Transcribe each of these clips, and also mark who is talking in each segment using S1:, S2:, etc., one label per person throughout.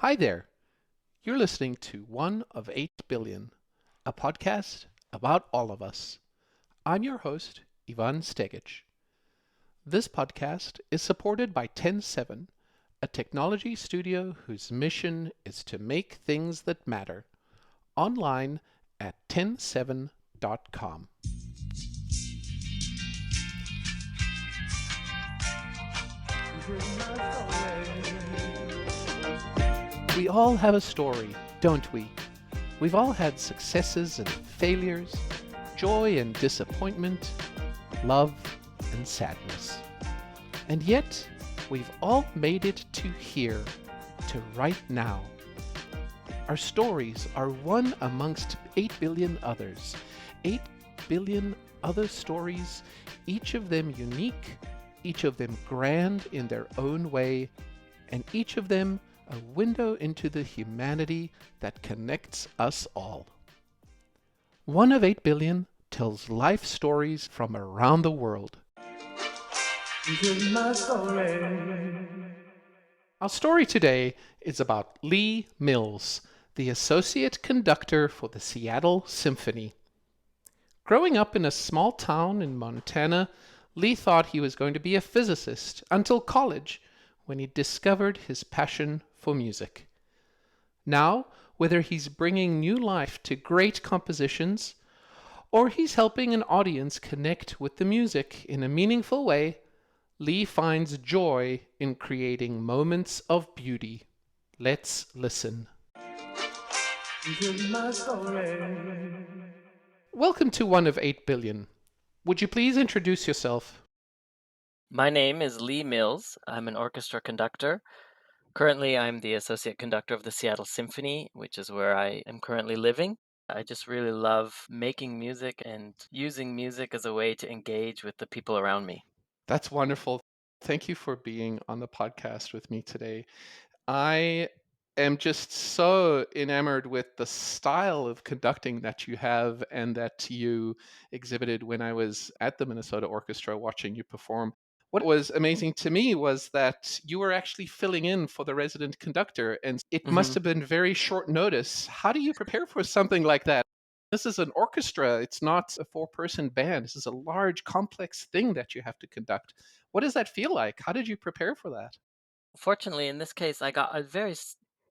S1: Hi there. You're listening to One of 8 Billion, a podcast about all of us. I'm your host, Ivan Stegic. This podcast is supported by 107, a technology studio whose mission is to make things that matter, online at 107.com. We all have a story, don't we? We've all had successes and failures, joy and disappointment, love and sadness. And yet, we've all made it to here, to right now. Our stories are one amongst 8 billion others. 8 billion other stories, each of them unique, each of them grand in their own way, and each of them a window into the humanity that connects us all. One of 8 billion tells life stories from around the world. Our story today is about Lee Mills, the associate conductor for the Seattle Symphony. Growing up in a small town in Montana, Lee thought he was going to be a physicist until college, when he discovered his passion for music. Now, whether he's bringing new life to great compositions, or he's helping an audience connect with the music in a meaningful way, Lee finds joy in creating moments of beauty. Let's listen. Welcome to One of 8 Billion. Would you please introduce yourself?
S2: My name is Lee Mills. I'm an orchestra conductor. Currently, I'm the associate conductor of the Seattle Symphony, which is where I am currently living. I just really love making music and using music as a way to engage with the people around me.
S1: That's wonderful. Thank you for being on the podcast with me today. I am just so enamored with the style of conducting that you have and that you exhibited when I was at the Minnesota Orchestra watching you perform. What was amazing to me was that you were actually filling in for the resident conductor, and it must
S2: hmm
S1: have been very short notice. How do you prepare for something like that? This is an orchestra. It's not a four-person band. This is a large, complex thing that you have to conduct. What does that feel like? How did you prepare for that?
S2: Fortunately, in this case, I got a very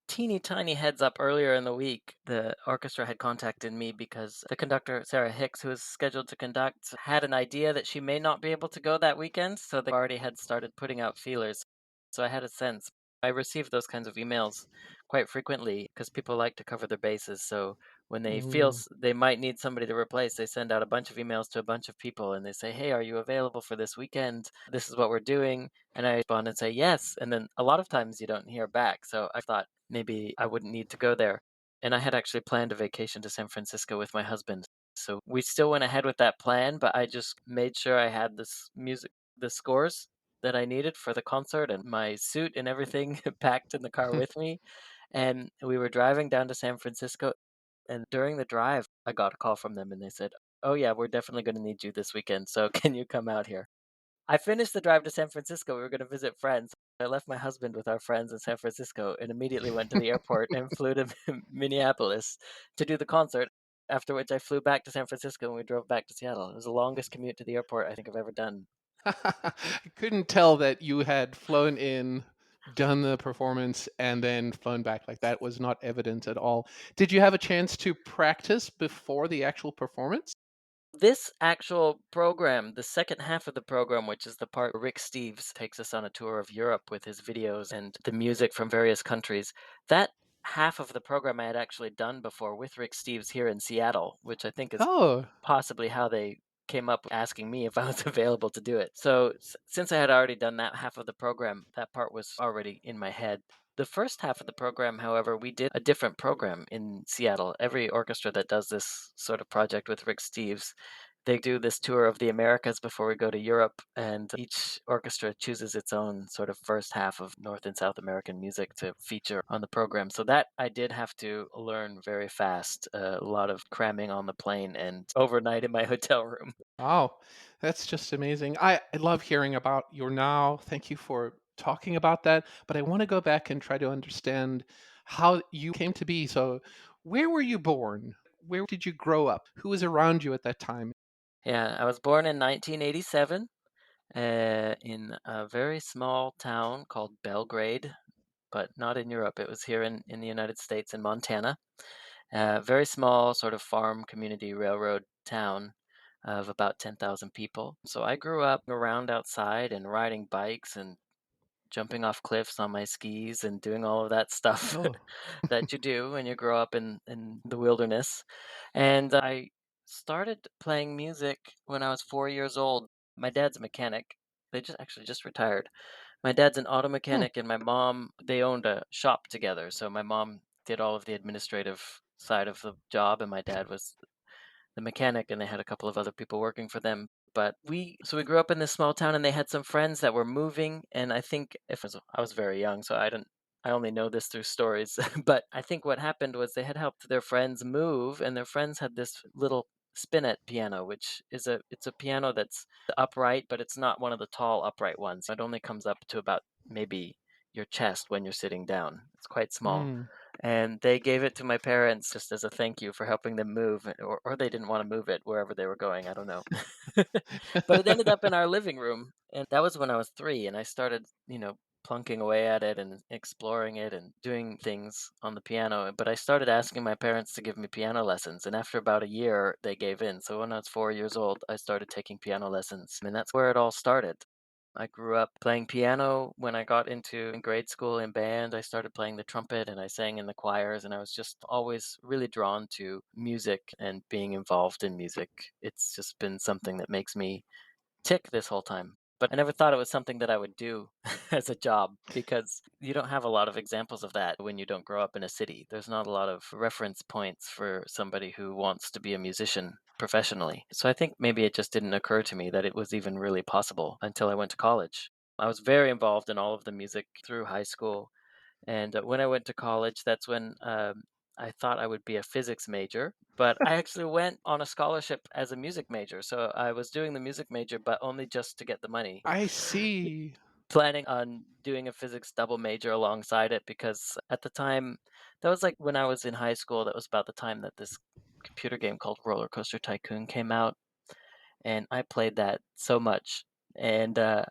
S2: teeny tiny heads up earlier in the week. The orchestra had contacted me because the conductor, Sarah Hicks, who was scheduled to conduct, had an idea that she may not be able to go that weekend. So they already had started putting out feelers. So I had a sense. I received those kinds of emails quite frequently because people like to cover their bases. So when they feel
S1: Mm.
S2: they might need somebody to replace, they send out a bunch of emails to a bunch of people and they say, "Hey, are you available for this weekend? This is what we're doing." And I respond and say yes. And then a lot of times you don't hear back. So I thought maybe I wouldn't need to go there. And I had actually planned a vacation to San Francisco with my husband. So we still went ahead with that plan, but I just made sure I had this music, the scores that I needed for the concert and my suit and everything packed in the car with me. And we were driving down to San Francisco. And during the drive, I got a call from them and they said, "Oh, yeah, we're definitely going to need you this weekend. So can you come out here?" I finished the drive to San Francisco. We were going to visit friends. I left my husband with our friends in San Francisco and immediately went to the airport and flew to Minneapolis to do the concert. After which I flew back to San Francisco and we drove back to Seattle. It was the longest commute to the airport I think I've ever done.
S1: I couldn't tell that you had flown in, done the performance, and then flown back. Like that was not evident at all. Did you have a chance to practice before the actual performance?
S2: This actual program, the second half of the program, which is the part where Rick Steves takes us on a tour of Europe with his videos and the music from various countries, that half of the program I had actually done before with Rick Steves here in Seattle, which I think is
S1: Oh,
S2: possibly how they came up asking me if I was available to do it. So since I had already done that half of the program, that part was already in my head. The first half of the program, however, we did a different program in Seattle. Every orchestra that does this sort of project with Rick Steves, they do this tour of the Americas before we go to Europe, and each orchestra chooses its own sort of first half of North and South American music to feature on the program. So that I did have to learn very fast, a lot of cramming on the plane and overnight in my hotel room.
S1: wow. That's just amazing. I love hearing about your now. Thank you for talking about that. But I want to go back and try to understand. how you came to be. So, where were you born? Where did you grow up? Who was around you at that time?
S2: Yeah, I was born in 1987 in a very small town called Belgrade, but not in Europe. It was here in the United States in Montana. Very small, sort of farm community railroad town of about 10,000 people. So I grew up around outside and riding bikes and jumping off cliffs on my skis and doing all of that stuff
S1: Oh,
S2: that you do when you grow up in the wilderness. And I started playing music when I was 4 years old. My dad's a mechanic. They just actually just retired. My dad's an auto
S1: hmm.
S2: mechanic, and my mom, they owned a shop together. So my mom did all of the administrative side of the job, and my dad was the mechanic, and they had a couple of other people working for them. But we grew up in this small town, and they had some friends that were moving. And I think if it was, I was very young, so I only know this through stories. But I think what happened was they had helped their friends move, and their friends had this little spinet piano, which is it's a piano that's upright, but it's not one of the tall upright ones. It only comes up to about maybe your chest when you're sitting down. It's quite small,
S1: Mm.
S2: and they gave it to my parents just as a thank you for helping them move, or they didn't want to move it wherever they were going. I don't know. But it ended up in our living room, and that was when I was 3, and I started, plunking away at it and exploring it and doing things on the piano. But I started asking my parents to give me piano lessons, and after about a year, they gave in. So when I was 4 years old, I started taking piano lessons, and that's where it all started. I grew up playing piano. When I got into in grade school in band, I started playing the trumpet and I sang in the choirs, and I was just always really drawn to music and being involved in music. It's just been something that makes me tick this whole time. But I never thought it was something that I would do as a job, because you don't have a lot of examples of that when you don't grow up in a city. There's not a lot of reference points for somebody who wants to be a musician professionally. So I think maybe it just didn't occur to me that it was even really possible until I went to college. I was very involved in all of the music through high school. And when I went to college, that's when I thought I would be a physics major, but I actually went on a scholarship as a music major. So I was doing the music major, but only just to get the money,
S1: I see.
S2: planning on doing a physics double major alongside it, because at the time, that was like when I was in high school, that was about the time that this computer game called Roller Coaster Tycoon came out. And I played that so much. And I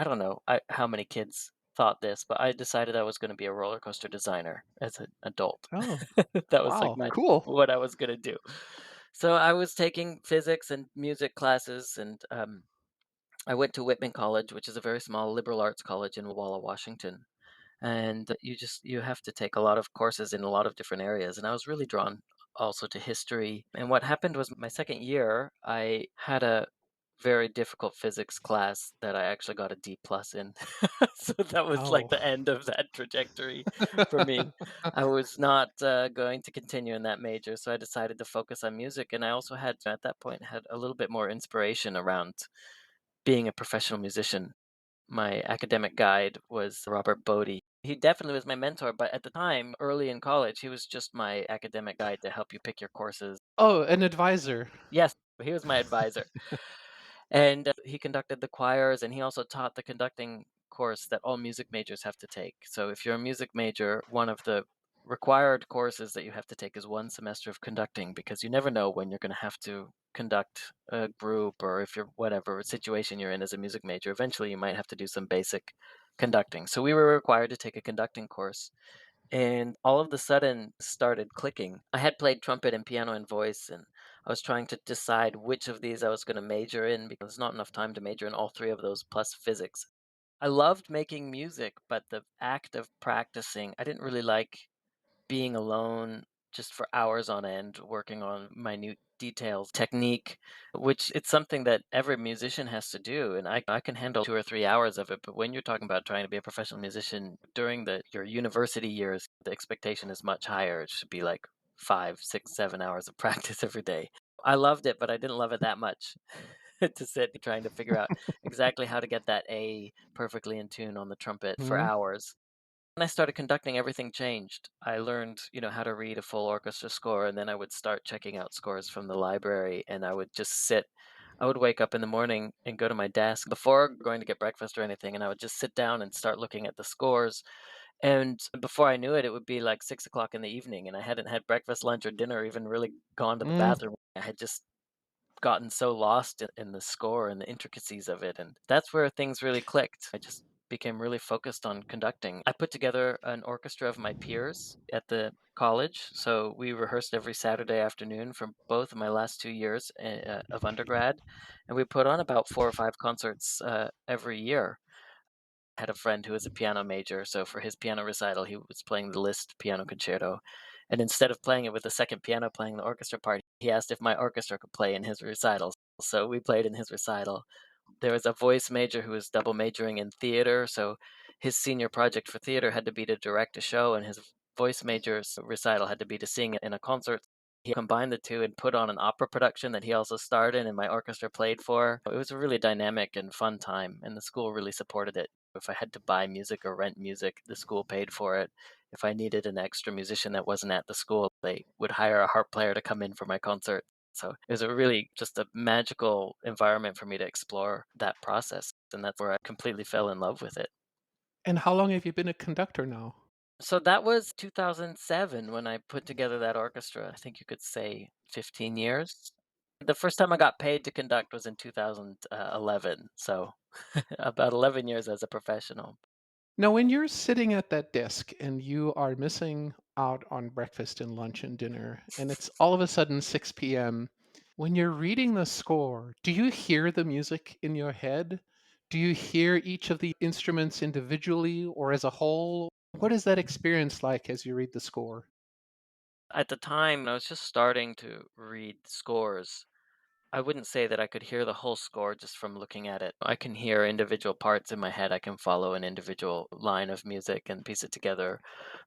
S2: don't know how many kids thought this, but I decided I was going to be a roller coaster designer as an adult.
S1: Oh,
S2: That was like
S1: wow, cool.
S2: what I was going to do. So I was taking physics and music classes, and I went to Whitman College, which is a very small liberal arts college in Walla, Washington. And you have to take a lot of courses in a lot of different areas. And I was really drawn also to history. And what happened was my second year, I had a very difficult physics class that I actually got a D plus in. So that was like
S1: Oh.
S2: the end of that trajectory for me. I was not going to continue in that major, so I decided to focus on music. And I also had, at that point, had a little bit more inspiration around being a professional musician. My academic guide was Robert Bodie. He definitely was my mentor, but at the time, early in college, he was just my academic guide to help you pick your courses.
S1: Oh, an advisor.
S2: Yes, he was my advisor. And he conducted the choirs, and he also taught the conducting course that all music majors have to take. So if you're a music major, one of the required courses that you have to take is 1 semester of conducting, because you never know when you're going to have to conduct a group, or if you're whatever situation you're in as a music major, eventually you might have to do some basic conducting. So we were required to take a conducting course, and all of the sudden started clicking. I had played trumpet and piano and voice, and I was trying to decide which of these I was going to major in, because there's not enough time to major in all 3 of those plus physics. I loved making music, but the act of practicing, I didn't really like being alone just for hours on end working on minute details, technique, which it's something that every musician has to do. And I can handle 2 or 3 hours of it. But when you're talking about trying to be a professional musician during your university years, the expectation is much higher. It should be like 5, 6, 7 hours of practice every day. I loved it, but I didn't love it that much to sit trying to figure out exactly how to get that A perfectly in tune on the trumpet for
S1: Mhm.
S2: hours. When I started conducting, everything changed. I learned, how to read a full orchestra score, and then I would start checking out scores from the library, and I would just sit. I would wake up in the morning and go to my desk before going to get breakfast or anything, and I would just sit down and start looking at the scores. And before I knew it, it would be like 6 o'clock in the evening, and I hadn't had breakfast, lunch, or dinner, or even really gone to the
S1: Mm.
S2: bathroom. I had just gotten so lost in the score and the intricacies of it, and that's where things really clicked. I just became really focused on conducting. I put together an orchestra of my peers at the college, so we rehearsed every Saturday afternoon for both of my last 2 years of undergrad, and we put on about 4 or 5 concerts every year. Had a friend who was a piano major, so for his piano recital, he was playing the Liszt piano concerto. And instead of playing it with the second piano playing the orchestra part, he asked if my orchestra could play in his recital. So we played in his recital. There was a voice major who was double majoring in theater, so his senior project for theater had to be to direct a show, and his voice major's recital had to be to sing in a concert. He combined the two and put on an opera production that he also starred in and my orchestra played for. It was a really dynamic and fun time, and the school really supported it. If I had to buy music or rent music, the school paid for it. If I needed an extra musician that wasn't at the school, they would hire a harp player to come in for my concert. So it was a really just a magical environment for me to explore that process. And that's where I completely fell in love with it.
S1: And how long have you been a conductor now?
S2: So that was 2007 when I put together that orchestra. I think you could say 15 years. The first time I got paid to conduct was in 2011. So about 11 years as a professional.
S1: Now, when you're sitting at that desk and you are missing out on breakfast and lunch and dinner, and it's all of a sudden 6 p.m., when you're reading the score, do you hear the music in your head? Do you hear each of the instruments individually or as a whole? What is that experience like as you read the score?
S2: At the time, I was just starting to read scores. I wouldn't say that I could hear the whole score just from looking at it. I can hear individual parts in my head. I can follow an individual line of music and piece it together.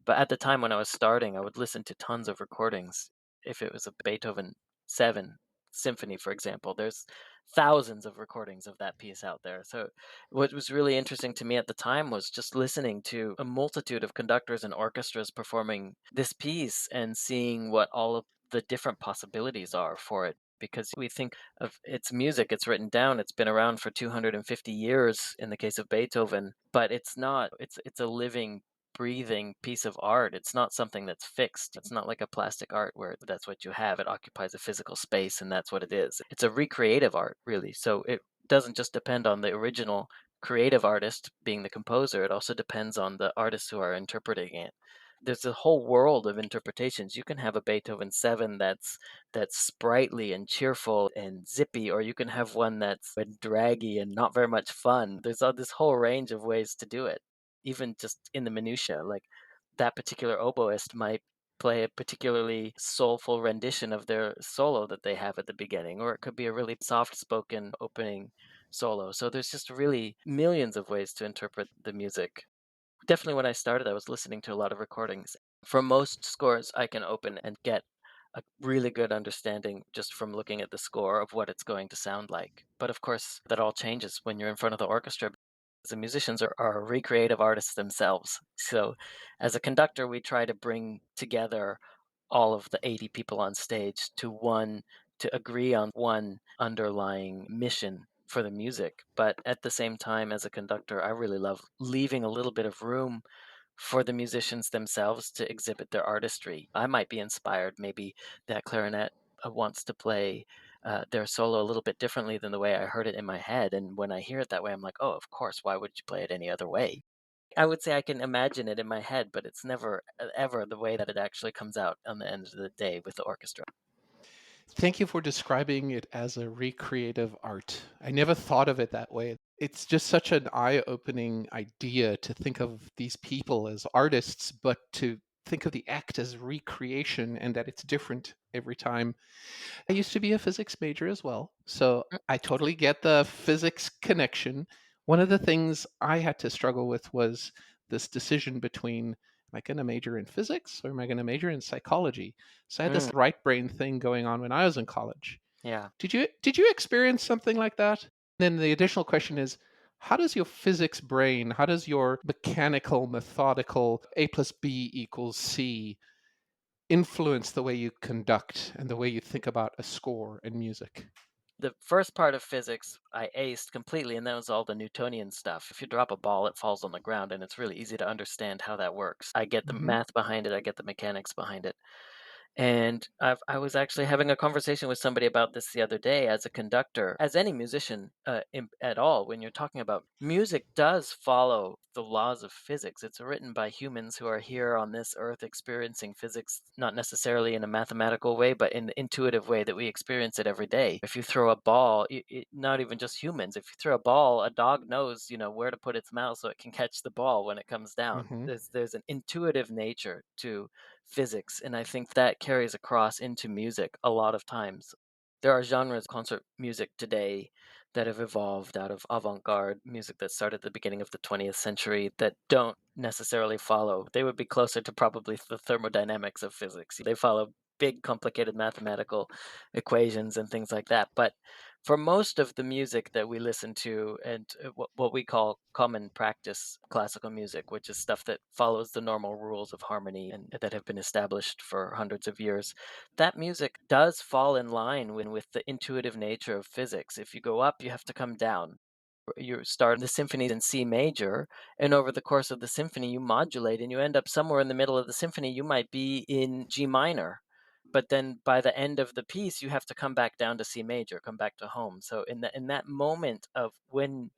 S2: But at the time when I was starting, I would listen to tons of recordings. If it was a Beethoven 7 symphony, for example, there's thousands of recordings of that piece out there. So what was really interesting to me at the time was just listening to a multitude of conductors and orchestras performing this piece and seeing what all of the different possibilities are for it, because we think of its music, it's written down, it's been around for 250 years in the case of Beethoven, but it's not. It's a living, breathing piece of art. It's not something that's fixed. It's not like a plastic art where that's what you have. It occupies a physical space and that's what it is. It's a recreative art, really. So it doesn't just depend on the original creative artist being the composer, it also depends on the artists who are interpreting it. There's a whole world of interpretations. You can have a Beethoven 7 that's sprightly and cheerful and zippy, or you can have one that's draggy and not very much fun. There's all this whole range of ways to do it, even just in the minutia. Like that particular oboist might play a particularly soulful rendition of their solo that they have at the beginning, or it could be a really soft spoken opening solo. So there's just really millions of ways to interpret the music. Definitely when I started, I was listening to a lot of recordings. For most scores, I can open and get a really good understanding just from looking at the score of what it's going to sound like. But of course, that all changes when you're in front of the orchestra. The musicians are recreative artists themselves. So, as a conductor, we try to bring together all of the 80 people on stage to agree on one underlying mission for the music. But at the same time, as a conductor, I really love leaving a little bit of room for the musicians themselves to exhibit their artistry. I might be inspired. Maybe that clarinet wants to play their solo a little bit differently than the way I heard it in my head. And when I hear it that way, I'm like, oh, of course, why would you play it any other way? I would say I can imagine it in my head, but it's never ever the way that it actually comes out on the end of the day with the orchestra.
S1: Thank you for describing it as a recreative art. I never thought of it that way. It's just such an eye opening idea to think of these people as artists, but to think of the act as recreation and that it's different every time. I used to be a physics major as well, so
S2: Mm,
S1: I totally get the physics connection. One of the things I had to struggle with was this decision between, am I going to major in physics or am I going to major in psychology? So I had
S2: mm,
S1: this right brain thing going on when I was in college.
S2: yeah.
S1: Did you experience something like that? Then the additional question is, how does your physics brain, how does your mechanical, methodical A plus B equals C influence the way you conduct and the way you think about a score and music?
S2: The first part of physics I aced completely, and that was all the Newtonian stuff. If you drop a ball, it falls on the ground, and it's really easy to understand how that works. I get the
S1: Hmm.
S2: math behind it, I get the mechanics behind it. And I was actually having a conversation with somebody about this the other day. As a conductor, as any musician at all, when you're talking about music, does follow the laws of physics. It's written by humans who are here on this earth experiencing physics, not necessarily in a mathematical way, but in the intuitive way that we experience it every day. If you throw a ball, not even just humans, if you throw a ball, a dog knows, where to put its mouth so it can catch the ball when it comes down.
S1: Hmm.
S2: There's an intuitive nature to physics, and I think that carries across into music a lot of times. There are genres, concert music today, that have evolved out of avant-garde music that started at the beginning of the 20th century that don't necessarily follow. They would be closer to probably the thermodynamics of physics. They follow big, complicated mathematical equations and things like that. But for most of the music that we listen to, and what we call common practice classical music, which is stuff that follows the normal rules of harmony and that have been established for hundreds of years, that music does fall in line with the intuitive nature of physics. If you go up, you have to come down. You start the symphony in C major, and over the course of the symphony, you modulate and you end up somewhere in the middle of the symphony. You might be in G minor, but then by the end of the piece, you have to come back down to C major, come back to home. So in that moment of when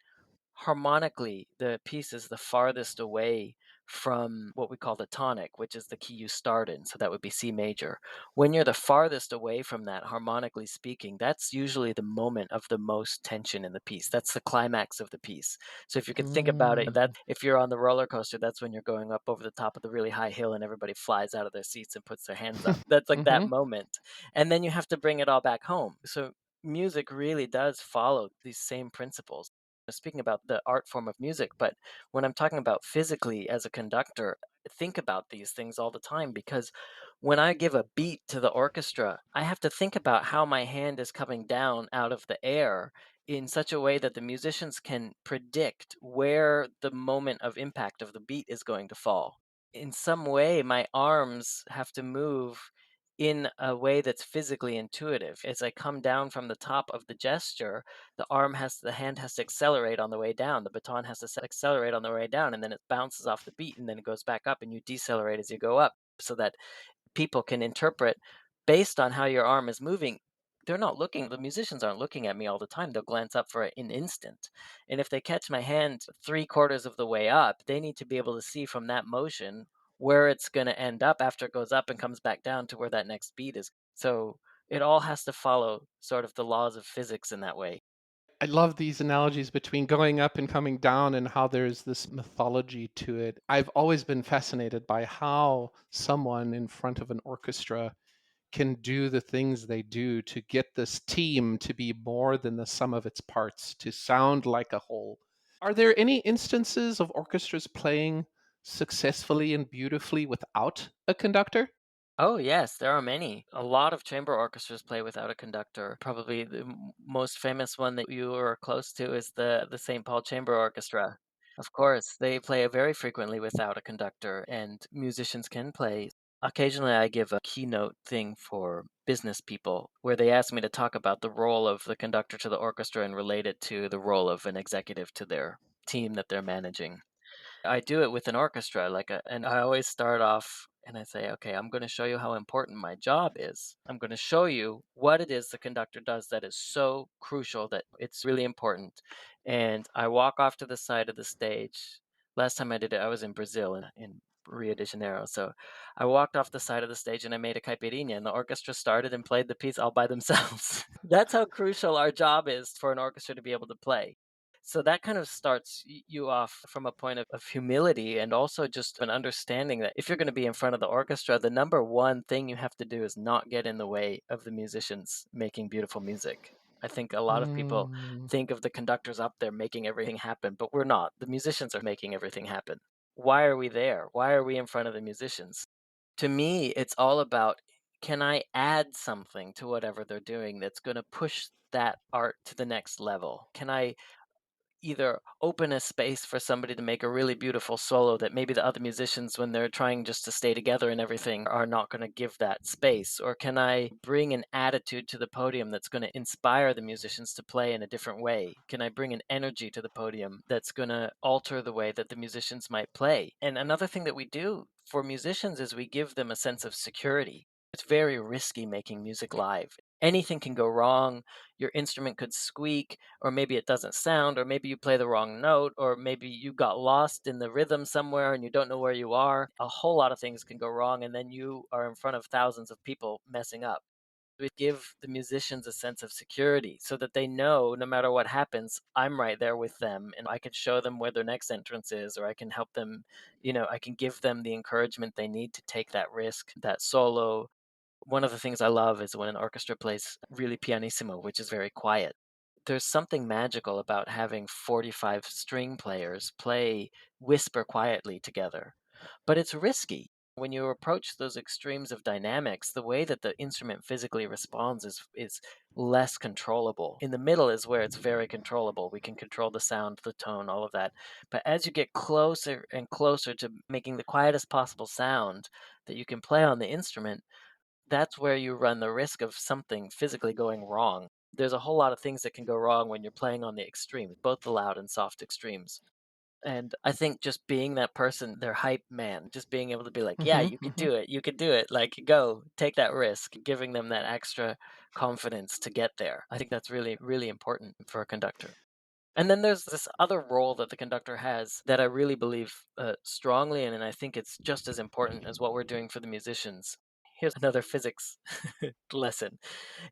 S2: harmonically the piece is the farthest away from what we call the tonic, which is the key you start in, so that would be C major. When you're the farthest away from that, harmonically speaking, that's usually the moment of the most tension in the piece. That's the climax of the piece. So if you could think about it, that
S1: Mm.
S2: if you're on the roller coaster, that's when you're going up over the top of the really high hill and everybody flies out of their seats and puts their hands up. That's like that
S1: Hmm.
S2: moment. And then you have to bring it all back home. So music really does follow these same principles. Speaking about the art form of music, but when I'm talking about physically as a conductor, think about these things all the time, because when I give a beat to the orchestra, I have to think about how my hand is coming down out of the air in such a way that the musicians can predict where the moment of impact of the beat is going to fall. In some way, my arms have to move in a way that's physically intuitive. As I come down from the top of the gesture, the hand has to accelerate on the way down. The baton has to accelerate on the way down, and then it bounces off the beat, and then it goes back up, and you decelerate as you go up, so that people can interpret based on how your arm is moving. They're not looking, the musicians aren't looking at me all the time. They'll glance up for an instant. And if they catch my hand three-quarters of the way up, they need to be able to see from that motion where it's going to end up after it goes up and comes back down to where that next beat is. So it all has to follow sort of the laws of physics in that way.
S1: I love these analogies between going up and coming down and how there's this mythology to it. I've always been fascinated by how someone in front of an orchestra can do the things they do to get this team to be more than the sum of its parts, to sound like a whole. Are there any instances of orchestras playing successfully and beautifully without a conductor?
S2: Oh, yes, there are many. A lot of chamber orchestras play without a conductor. Probably the most famous one that you are close to is the St. Paul Chamber Orchestra. Of course, they play very frequently without a conductor, and musicians can play. Occasionally, I give a keynote thing for business people where they ask me to talk about the role of the conductor to the orchestra and relate it to the role of an executive to their team that they're managing. I do it with an orchestra, and I always start off and I say, okay, I'm going to show you how important my job is. I'm going to show you what it is the conductor does that is so crucial that it's really important. And I walk off to the side of the stage. Last time I did it, I was in Brazil in Rio de Janeiro. So I walked off the side of the stage and I made a caipirinha, and the orchestra started and played the piece all by themselves. That's how crucial our job is for an orchestra to be able to play. So that kind of starts you off from a point of humility, and also just an understanding that if you're going to be in front of the orchestra, the number one thing you have to do is not get in the way of the musicians making beautiful music. I think a lot of people
S1: Mm.
S2: think of the conductors up there making everything happen, but we're not. The musicians are making everything happen. Why are we there? Why are we in front of the musicians? To me, it's all about, can I add something to whatever they're doing that's going to push that art to the next level? Can I either open a space for somebody to make a really beautiful solo that maybe the other musicians, when they're trying just to stay together and everything, are not going to give that space? Or can I bring an attitude to the podium that's going to inspire the musicians to play in a different way? Can I bring an energy to the podium that's going to alter the way that the musicians might play? And another thing that we do for musicians is we give them a sense of security. It's very risky making music live. Anything can go wrong. Your instrument could squeak, or maybe it doesn't sound, or maybe you play the wrong note, or maybe you got lost in the rhythm somewhere and you don't know where you are. A whole lot of things can go wrong, and then you are in front of thousands of people messing up. We give the musicians a sense of security so that they know no matter what happens, I'm right there with them and I can show them where their next entrance is, or I can help them, I can give them the encouragement they need to take that risk, that solo. One of the things I love is when an orchestra plays really pianissimo, which is very quiet. There's something magical about having 45 string players play whisper quietly together. But it's risky. When you approach those extremes of dynamics, the way that the instrument physically responds is less controllable. In the middle is where it's very controllable. We can control the sound, the tone, all of that. But as you get closer and closer to making the quietest possible sound that you can play on the instrument, that's where you run the risk of something physically going wrong. There's a whole lot of things that can go wrong when you're playing on the extremes, both the loud and soft extremes. And I think just being that person, their hype man, just being able to be like, yeah,
S1: Hmm.
S2: you could
S1: Hmm.
S2: do it. You could do it. Like, go, take that risk, giving them that extra confidence to get there. I think that's really, really important for a conductor. And then there's this other role that the conductor has that I really believe strongly in, and I think it's just as important as what we're doing for the musicians. Here's another physics lesson.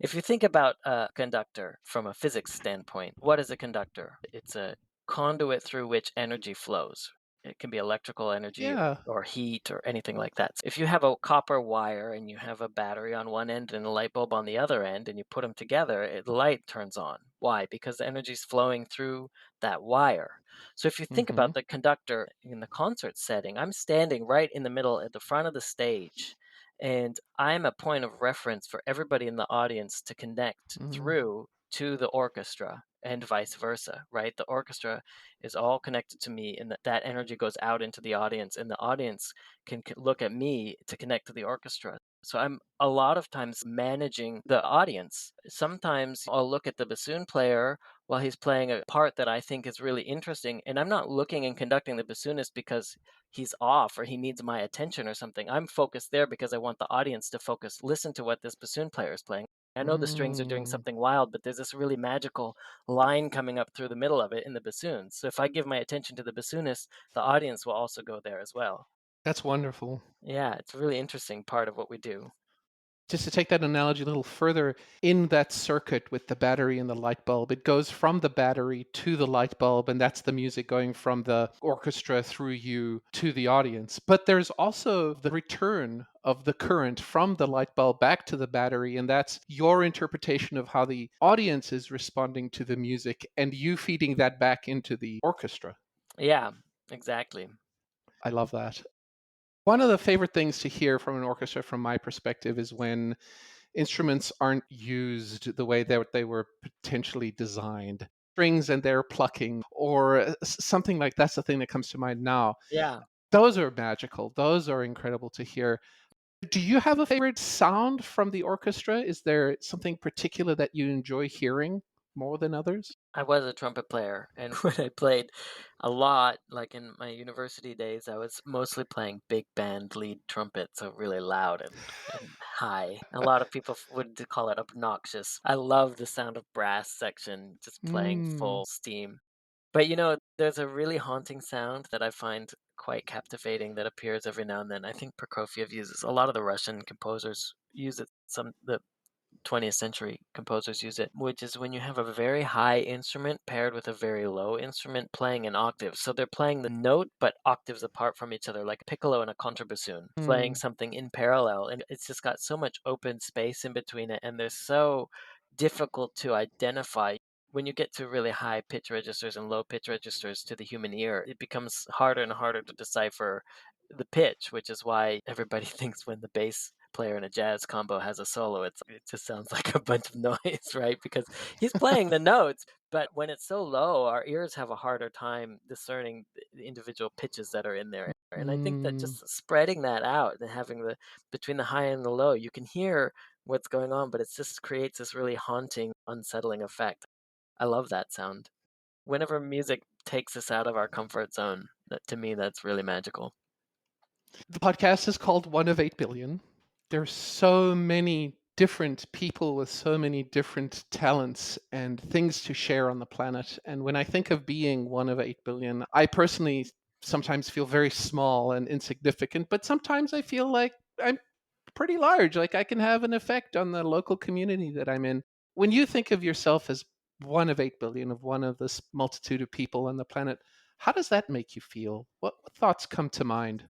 S2: If you think about a conductor from a physics standpoint, what is a conductor? It's a conduit through which energy flows. It can be electrical energy
S1: Yeah.
S2: or heat or anything like that. If you have a copper wire and you have a battery on one end and a light bulb on the other end, and you put them together, the light turns on. Why? Because the energy is flowing through that wire. So if you think
S1: Hmm.
S2: about the conductor in the concert setting, I'm standing right in the middle at the front of the stage, and I'm a point of reference for everybody in the audience to connect
S1: Hmm.
S2: through to the orchestra and vice versa, right? The orchestra is all connected to me, and that energy goes out into the audience, and the audience can look at me to connect to the orchestra. So I'm a lot of times managing the audience. Sometimes I'll look at the bassoon player while he's playing a part that I think is really interesting, and I'm not looking and conducting the bassoonist because he's off or he needs my attention or something. I'm focused there because I want the audience to focus, listen to what this bassoon player is playing. I know the strings are doing
S1: Mm.
S2: something wild, but there's this really magical line coming up through the middle of it in the bassoons. So if I give my attention to the bassoonist, the audience will also go there as well.
S1: That's wonderful.
S2: Yeah, it's a really interesting part of what we do.
S1: Just to take that analogy a little further, in that circuit with the battery and the light bulb, it goes from the battery to the light bulb, and that's the music going from the orchestra through you to the audience. But there's also the return of the current from the light bulb back to the battery, and that's your interpretation of how the audience is responding to the music and you feeding that back into the orchestra.
S2: Yeah, exactly.
S1: I love that. One of the favorite things to hear from an orchestra, from my perspective, is when instruments aren't used the way that they were potentially designed. Strings and they're plucking, or something like that's the thing that comes to mind now.
S2: Yeah.
S1: Those are magical. Those are incredible to hear. Do you have a favorite sound from the orchestra? Is there something particular that you enjoy hearing more than others?
S2: I was a trumpet player, and when I played a lot, like in my university days, I was mostly playing big band lead trumpet, so really loud and high. A lot of people would call it obnoxious. I love the sound of brass section just playing
S1: Mm.
S2: full steam. But there's a really haunting sound that I find quite captivating that appears every now and then. I think Prokofiev uses a lot of the Russian composers use it. Some the 20th century composers use it, which is when you have a very high instrument paired with a very low instrument playing an octave. So they're playing the note, but octaves apart from each other, like a piccolo and a contrabassoon, playing
S1: Mm.
S2: something in parallel. And it's just got so much open space in between it. And they're so difficult to identify. When you get to really high pitch registers and low pitch registers to the human ear, it becomes harder and harder to decipher the pitch, which is why everybody thinks when the bass player in a jazz combo has a solo, it just sounds like a bunch of noise, right? Because he's playing the notes, but when it's so low, our ears have a harder time discerning the individual pitches that are in there. And I think that
S1: Mm.
S2: just spreading that out and having the between the high and the low, you can hear what's going on, but it just creates this really haunting, unsettling effect. I love that sound. Whenever music takes us out of our comfort zone, that to me, that's really magical.
S1: The podcast is called One of 8 Billion. There's so many different people with so many different talents and things to share on the planet. And when I think of being one of 8 billion, I personally sometimes feel very small and insignificant, but sometimes I feel like I'm pretty large. Like I can have an effect on the local community that I'm in. When you think of yourself as one of 8 billion, of one of this multitude of people on the planet, how does that make you feel? What thoughts come to mind?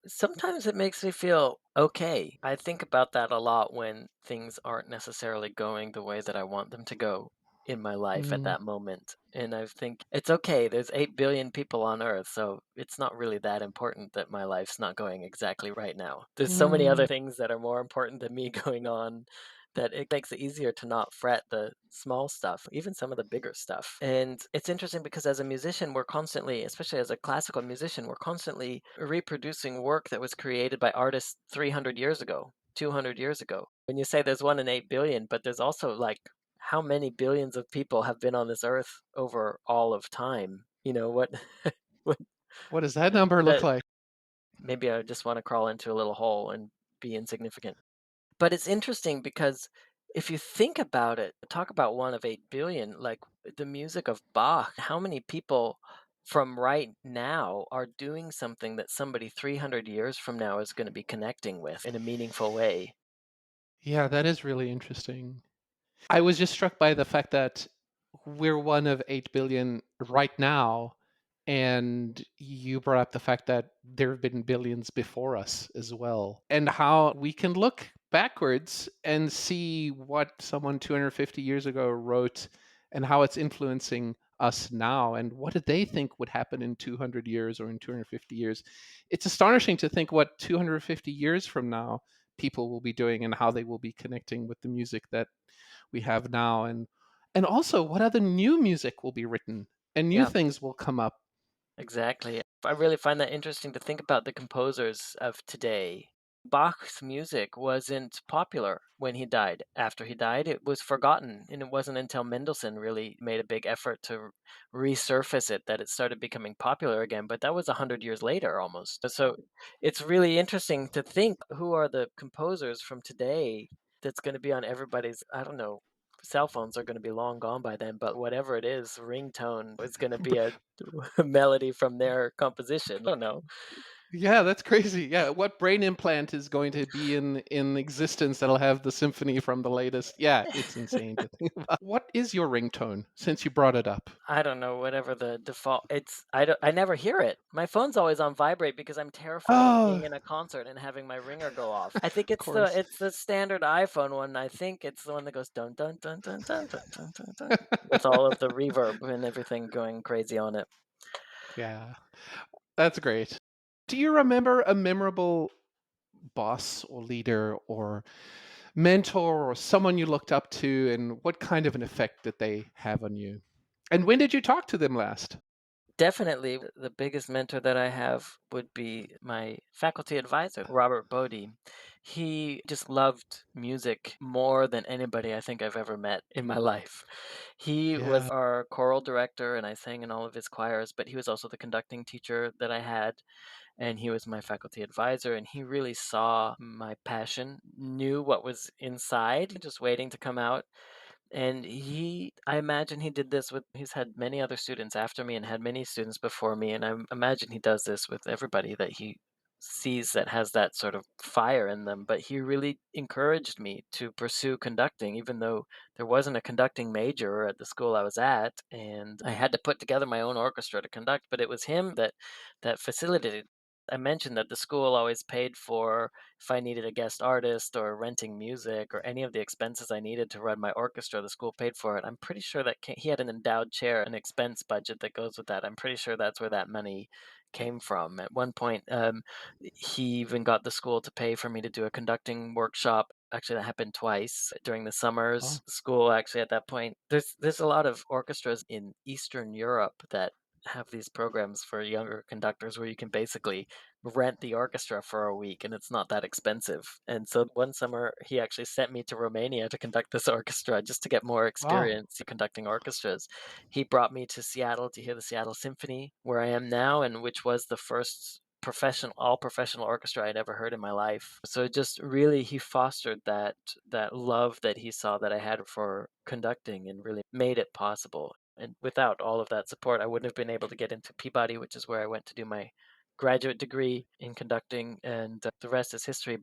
S2: Sometimes it makes me feel okay. I think about that a lot when things aren't necessarily going the way that I want them to go in my life at
S1: Mm.
S2: that moment. And I think it's okay. There's 8 billion people on Earth, so it's not really that important that my life's not going exactly right now. There's so many other
S1: Mm.
S2: things that are more important than me going on that it makes it easier to not fret the small stuff, even some of the bigger stuff. And it's interesting because as a musician, we're constantly, especially as a classical musician, we're constantly reproducing work that was created by artists 300 years ago, 200 years ago. When you say there's 1 in 8 billion, but there's also like how many billions of people have been on this earth over all of time? You know, what, what
S1: What does that number look
S2: that
S1: like?
S2: maybe I just want to crawl into a little hole and be insignificant. But it's interesting because if you think about it, talk about 1 of 8 billion, like the music of Bach, how many people from right now are doing something that somebody 300 years from now is going to be connecting with in a meaningful way?
S1: Yeah, that is really interesting. I was just struck by the fact that we're one of 8 billion right now. And you brought up the fact that there have been billions before us as well, and how we can look backwards and see what someone 250 years ago wrote and how it's influencing us now. And what did they think would happen in 200 years or in 250 years? It's astonishing to think what 250 years from now people will be doing and how they will be connecting with the music that we have now, and also what other new music will be written and new
S2: Yeah.
S1: things will come up.
S2: Exactly. I really find that interesting to think about the composers of today. Bach's music wasn't popular when he died. After he died, it was forgotten. And it wasn't until Mendelssohn really made a big effort to resurface it that it started becoming popular again. But that was 100 years later almost. So it's really interesting to think who are the composers from today that's going to be on everybody's, I don't know, cell phones are going to be long gone by then, but whatever it is, ringtone is going to be a melody from their composition. I don't know.
S1: Yeah, that's crazy. Yeah, what brain implant is going to be in existence that'll have the symphony from the latest? Yeah, it's insane to think about. What is your ringtone since you brought it up?
S2: I don't know, whatever the default I never hear it. My phone's always on vibrate because I'm terrified of
S1: Oh,
S2: being in a concert and having my ringer go off. I think
S1: of course.
S2: it's the standard iPhone one. I think it's the one that goes dun dun dun dun dun dun dun dun dun with all of the reverb and everything going crazy on it.
S1: Yeah, that's great. Do you remember a memorable boss or leader or mentor or someone you looked up to, and what kind of an effect did they have on you? And when did you talk to them last?
S2: Definitely, the biggest mentor that I have would be my faculty advisor, Robert Bodie. He just loved music more than anybody I think I've ever met in my life. He was
S1: Yeah.
S2: our choral director, and I sang in all of his choirs, but he was also the conducting teacher that I had, and he was my faculty advisor, and he really saw my passion, knew what was inside, just waiting to come out, and I imagine he did this with he's had many other students after me and had many students before me, and I imagine he does this with everybody that he sees that has that sort of fire in them. But he really encouraged me to pursue conducting, even though there wasn't a conducting major at the school I was at, and I had to put together my own orchestra to conduct. But it was him that facilitated. I mentioned that the school always paid for if I needed a guest artist or renting music or any of the expenses I needed to run my orchestra, the school paid for it. I'm pretty sure that he had an endowed chair, an expense budget that goes with that. I'm pretty sure that's where that money came from. At one point, he even got the school to pay for me to do a conducting workshop. Actually, that happened twice during the summers.
S1: Oh,
S2: School actually at that point. There's a lot of orchestras in Eastern Europe that have these programs for younger conductors where you can basically rent the orchestra for a week and it's not that expensive. And so one summer he actually sent me to Romania to conduct this orchestra just to get more
S1: wow.
S2: experience conducting orchestras. He brought me to Seattle to hear the Seattle Symphony where I am now, and which was the first all professional orchestra I'd ever heard in my life. So just really he fostered that love that he saw that I had for conducting and really made it possible. And without all of that support, I wouldn't have been able to get into Peabody, which is where I went to do my graduate degree in conducting, and the rest is history.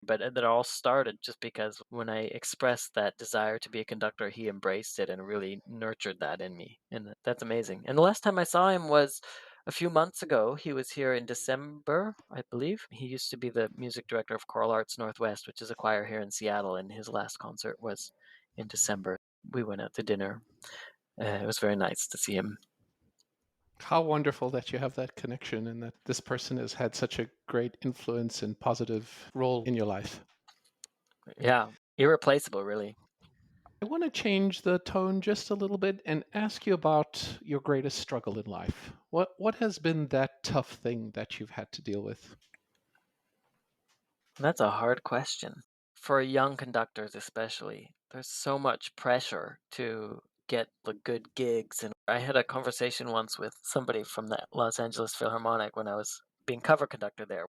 S2: But that all started just because when I expressed that desire to be a conductor, he embraced it and really nurtured that in me. And that's amazing. And the last time I saw him was a few months ago. He was here in December, I believe. He used to be the music director of Choral Arts Northwest, which is a choir here in Seattle, and his last concert was in December. We went out to dinner. It was very nice to see him.
S1: How wonderful that you have that connection and that this person has had such a great influence and positive role in your life.
S2: Yeah, irreplaceable, really.
S1: I want to change the tone just a little bit and ask you about your greatest struggle in life. What has been that tough thing that you've had to deal with?
S2: That's a hard question. For young conductors, especially, there's so much pressure to get the good gigs. And I had a conversation once with somebody from the Los Angeles Philharmonic when I was being cover conductor there.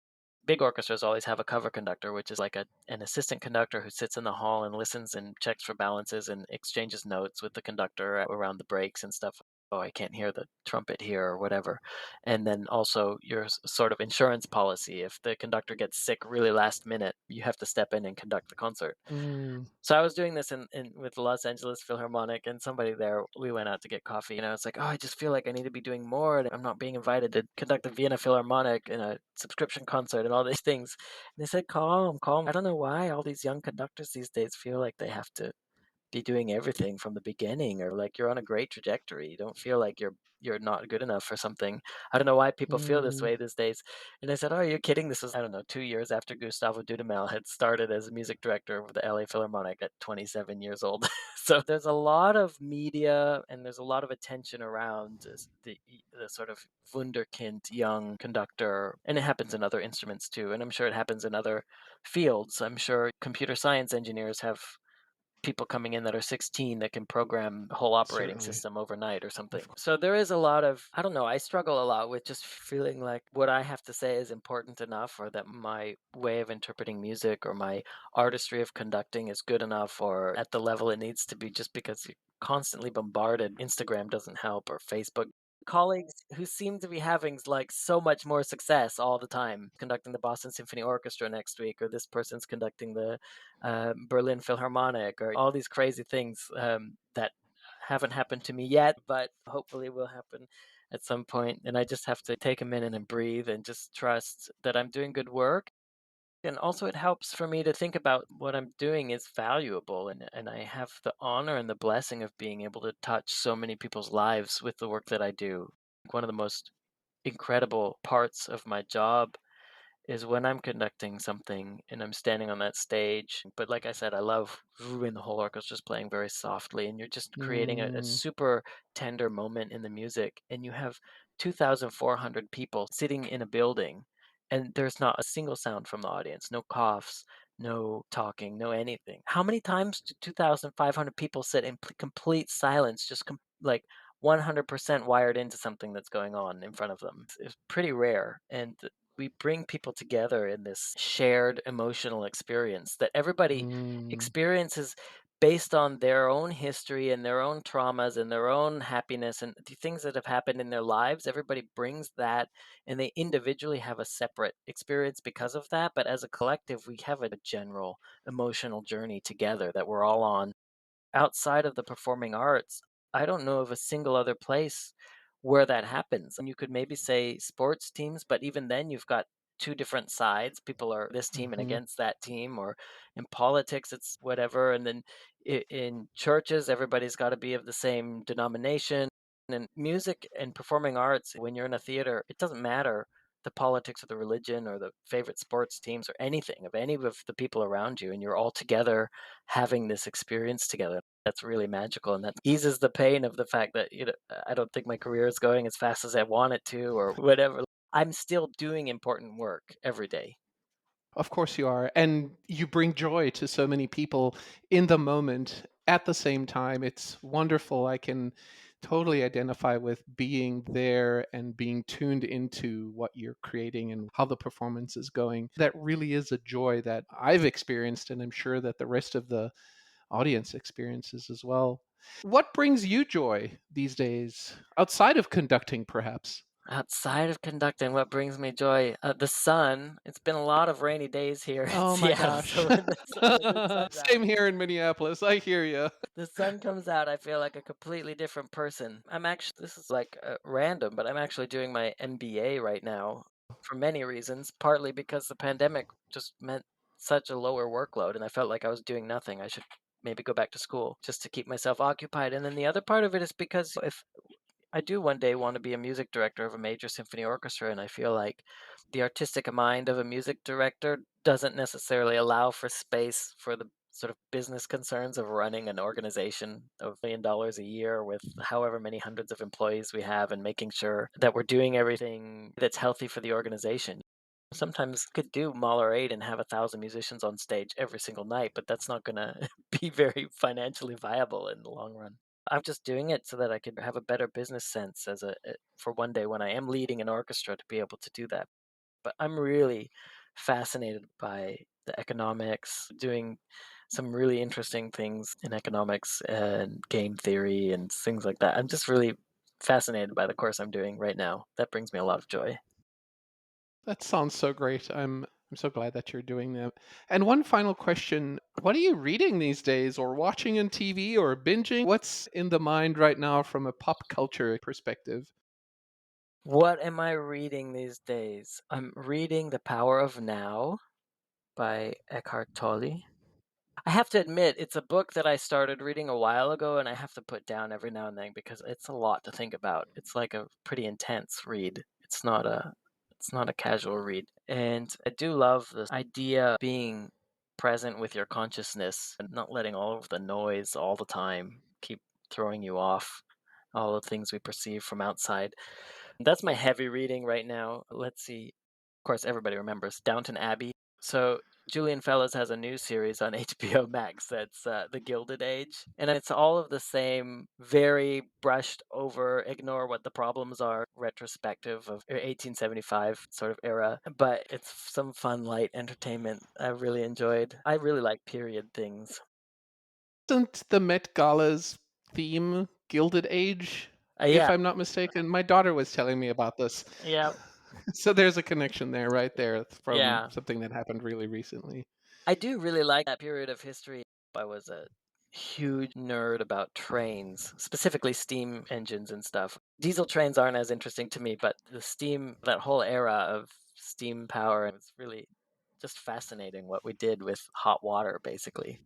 S2: Big orchestras always have a cover conductor, which is like an assistant conductor who sits in the hall and listens and checks for balances and exchanges notes with the conductor around the breaks and stuff. Oh, I can't hear the trumpet here or whatever. And then also your sort of insurance policy. If the conductor gets sick really last minute, you have to step in and conduct the concert.
S1: Mm,
S2: So I was doing this in with the Los Angeles Philharmonic, and somebody there, we went out to get coffee, and I was like, "Oh, I just feel like I need to be doing more, and I'm not being invited to conduct the Vienna Philharmonic in a subscription concert and all these things." And they said, "Calm, calm. I don't know why all these young conductors these days feel like they have to be doing everything from the beginning, or like you're on a great trajectory. You don't feel like you're not good enough for something. I don't know why people feel this
S1: mm,
S2: way these days." And I said, "Oh, are you kidding? This was, I don't know, 2 years after Gustavo Dudamel had started as a music director of the LA Philharmonic at 27 years old." So there's a lot of media and there's a lot of attention around the sort of wunderkind young conductor, and it happens in other instruments too. And I'm sure it happens in other fields. I'm sure computer science engineers have people coming in that are 16 that can program a whole operating
S1: certainly.
S2: system overnight or something.
S1: Of
S2: So there is a lot of, I don't know, I struggle a lot with just feeling like what I have to say is important enough, or that my way of interpreting music or my artistry of conducting is good enough or at the level it needs to be, just because you're constantly bombarded. Instagram doesn't help, or Facebook. Colleagues who seem to be having like so much more success all the time, conducting the Boston Symphony Orchestra next week, or this person's conducting the Berlin Philharmonic, or all these crazy things that haven't happened to me yet, but hopefully will happen at some point. And I just have to take a minute and breathe and just trust that I'm doing good work. And also, it helps for me to think about what I'm doing is valuable, and I have the honor and the blessing of being able to touch so many people's lives with the work that I do. One of the most incredible parts of my job is when I'm conducting something and I'm standing on that stage. But like I said, I love when the whole orchestra's playing very softly and you're just creating a
S1: mm,
S2: super tender moment in the music. And you have 2,400 people sitting in a building, and there's not a single sound from the audience, no coughs, no talking, no anything. How many times do 2,500 people sit in complete silence, just like 100% wired into something that's going on in front of them? It's pretty rare. And we bring people together in this shared emotional experience that everybody
S1: mm,
S2: experiences based on their own history and their own traumas and their own happiness and the things that have happened in their lives. Everybody brings that, and they individually have a separate experience because of that. But as a collective, we have a general emotional journey together that we're all on. Outside of the performing arts, I don't know of a single other place where that happens. And you could maybe say sports teams, but even then you've got two different sides. People are this team and
S1: mhm.
S2: against that team, or in politics, it's whatever. And then in churches, everybody's got to be of the same denomination. And music and performing arts, when you're in a theater, it doesn't matter the politics of the religion or the favorite sports teams or anything of any of the people around you, and you're all together having this experience together. That's really magical, and that eases the pain of the fact that I don't think my career is going as fast as I want it to, or whatever. I'm still doing important work every day.
S1: Of course you are. And you bring joy to so many people in the moment at the same time. It's wonderful. I can totally identify with being there and being tuned into what you're creating and how the performance is going. That really is a joy that I've experienced, and I'm sure that the rest of the audience experiences as well. What brings you joy these days, outside of conducting, perhaps?
S2: Outside of conducting, what brings me joy? The sun. It's been a lot of rainy days here in
S1: Oh my
S2: Seattle,
S1: gosh.
S2: so when the sun's out,
S1: Same here in Minneapolis. I hear you.
S2: the sun comes out, I feel like a completely different person. This is like random, but I'm actually doing my MBA right now for many reasons. Partly because the pandemic just meant such a lower workload, and I felt like I was doing nothing. I should maybe go back to school just to keep myself occupied. And then the other part of it is because if I do one day want to be a music director of a major symphony orchestra, and I feel like the artistic mind of a music director doesn't necessarily allow for space for the sort of business concerns of running an organization of $1 million a year with however many hundreds of employees we have and making sure that we're doing everything that's healthy for the organization. Sometimes could do Mahler 8 and have 1,000 musicians on stage every single night, but that's not gonna be very financially viable in the long run. I'm just doing it so that I could have a better business sense for one day when I am leading an orchestra to be able to do that. But I'm really fascinated by the economics, doing some really interesting things in economics and game theory and things like that. I'm just really fascinated by the course I'm doing right now. That brings me a lot of joy.
S1: That sounds so great. I'm so glad that you're doing that. And one final question, what are you reading these days or watching on TV or binging? What's in the mind right now from a pop culture perspective?
S2: What am I reading these days? I'm reading The Power of Now by Eckhart Tolle. I have to admit, it's a book that I started reading a while ago and I have to put down every now and then because it's a lot to think about. It's like a pretty intense read. It's not a casual read. And I do love this idea of being present with your consciousness and not letting all of the noise all the time keep throwing you off all the things we perceive from outside. That's my heavy reading right now. Let's see. Of course, everybody remembers Downton Abbey. So Julian Fellows has a new series on HBO Max that's The Gilded Age, and it's all of the same, very brushed over, ignore what the problems are, retrospective of 1875 sort of era. But it's some fun, light entertainment I really enjoyed. I really like period things.
S1: Isn't the Met Gala's theme Gilded Age, if
S2: Yeah,
S1: I'm not mistaken? My daughter was telling me about this.
S2: yeah,
S1: So there's a connection there, right there, from
S2: yeah.
S1: something that happened really recently.
S2: I do really like that period of history. I was a huge nerd about trains, specifically steam engines and stuff. Diesel trains aren't as interesting to me, but the steam, that whole era of steam power, it's really just fascinating what we did with hot water, basically.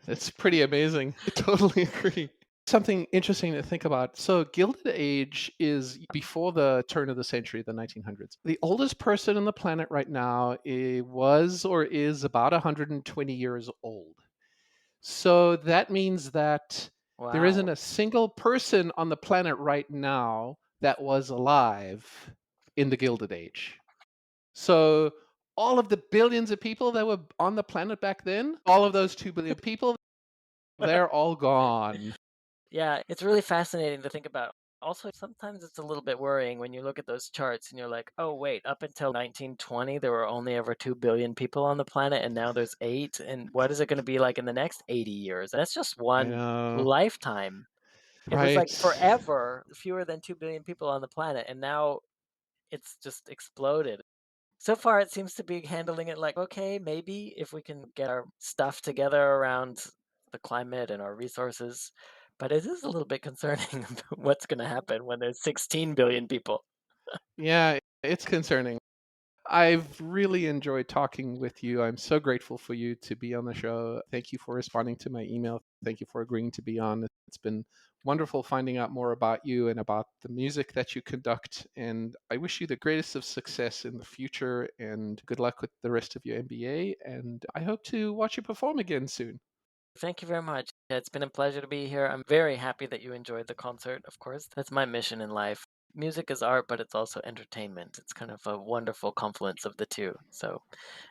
S1: It's pretty amazing. I totally agree. Something interesting to think about. So, Gilded Age is before the turn of the century, the 1900s. The oldest person on the planet right now was or is about 120 years old. So, that means that there isn't
S2: Wow.
S1: a single person on the planet right now that was alive in the Gilded Age. So, all of the billions of people that were on the planet back then, all of those 2 billion people, they're all gone.
S2: Yeah, it's really fascinating to think about. Also, sometimes it's a little bit worrying when you look at those charts and you're like, oh, wait, up until 1920, there were only ever 2 billion people on the planet, and now there's 8. And what is it going to be like in the next 80 years? That's just
S1: I
S2: one
S1: know.
S2: lifetime. It was like
S1: Right.
S2: forever, fewer than 2 billion people on the planet, and now it's just exploded. So far, it seems to be handling it like, okay, maybe if we can get our stuff together around the climate and our resources. But it is a little bit concerning about what's going to happen when there's 16 billion people.
S1: Yeah, it's concerning. I've really enjoyed talking with you. I'm so grateful for you to be on the show. Thank you for responding to my email. Thank you for agreeing to be on. It's been wonderful finding out more about you and about the music that you conduct. And I wish you the greatest of success in the future and good luck with the rest of your MBA. And I hope to watch you perform again soon.
S2: Thank you very much. Yeah, it's been a pleasure to be here. I'm very happy that you enjoyed the concert, of course. That's my mission in life. Music is art, but it's also entertainment. It's kind of a wonderful confluence of the two. So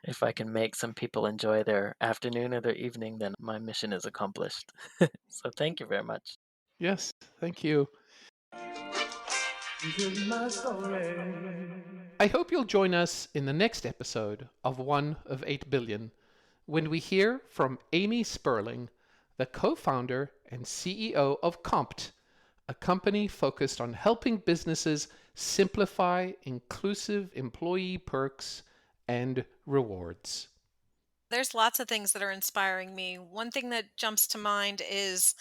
S2: if I can make some people enjoy their afternoon or their evening, then my mission is accomplished. So thank you very much.
S1: Yes, thank you.
S3: This is my story.
S1: I hope you'll join us in the next episode of 1 of 8 billion when we hear from Amy Sperling, the co-founder and CEO of Compt, a company focused on helping businesses simplify inclusive employee perks and rewards.
S4: There's lots of things that are inspiring me. One thing that jumps to mind is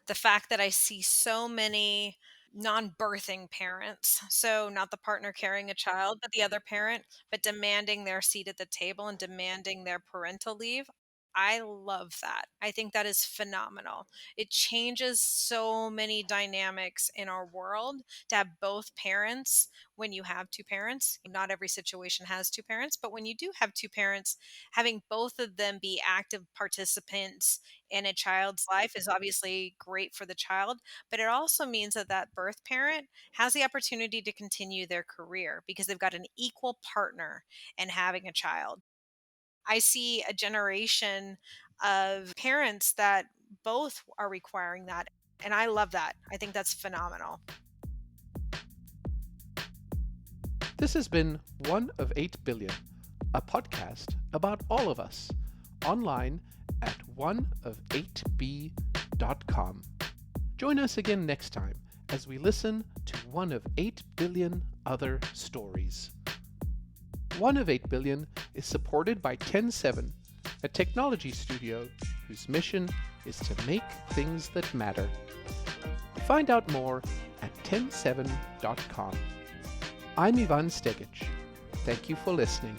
S4: the fact that I see so many non-birthing parents. So not the partner carrying a child, but the other parent, but demanding their seat at the table and demanding their parental leave. I love that. I think that is phenomenal. It changes so many dynamics in our world to have both parents when you have two parents. Not every situation has two parents, but when you do have two parents, having both of them be active participants in a child's life is obviously great for the child, but it also means that that birth parent has the opportunity to continue their career because they've got an equal partner in having a child. I see a generation of parents that both are requiring that. And I love that. I think that's phenomenal.
S1: This has been 1 of 8 billion, a podcast about all of us, online at 1of8b.com. Join us again next time as we listen to 1 of 8 billion other stories. 1 of 8 billion is supported by 107, a technology studio whose mission is to make things that matter. Find out more at 107.com. I'm Ivan Stegic. Thank you for listening.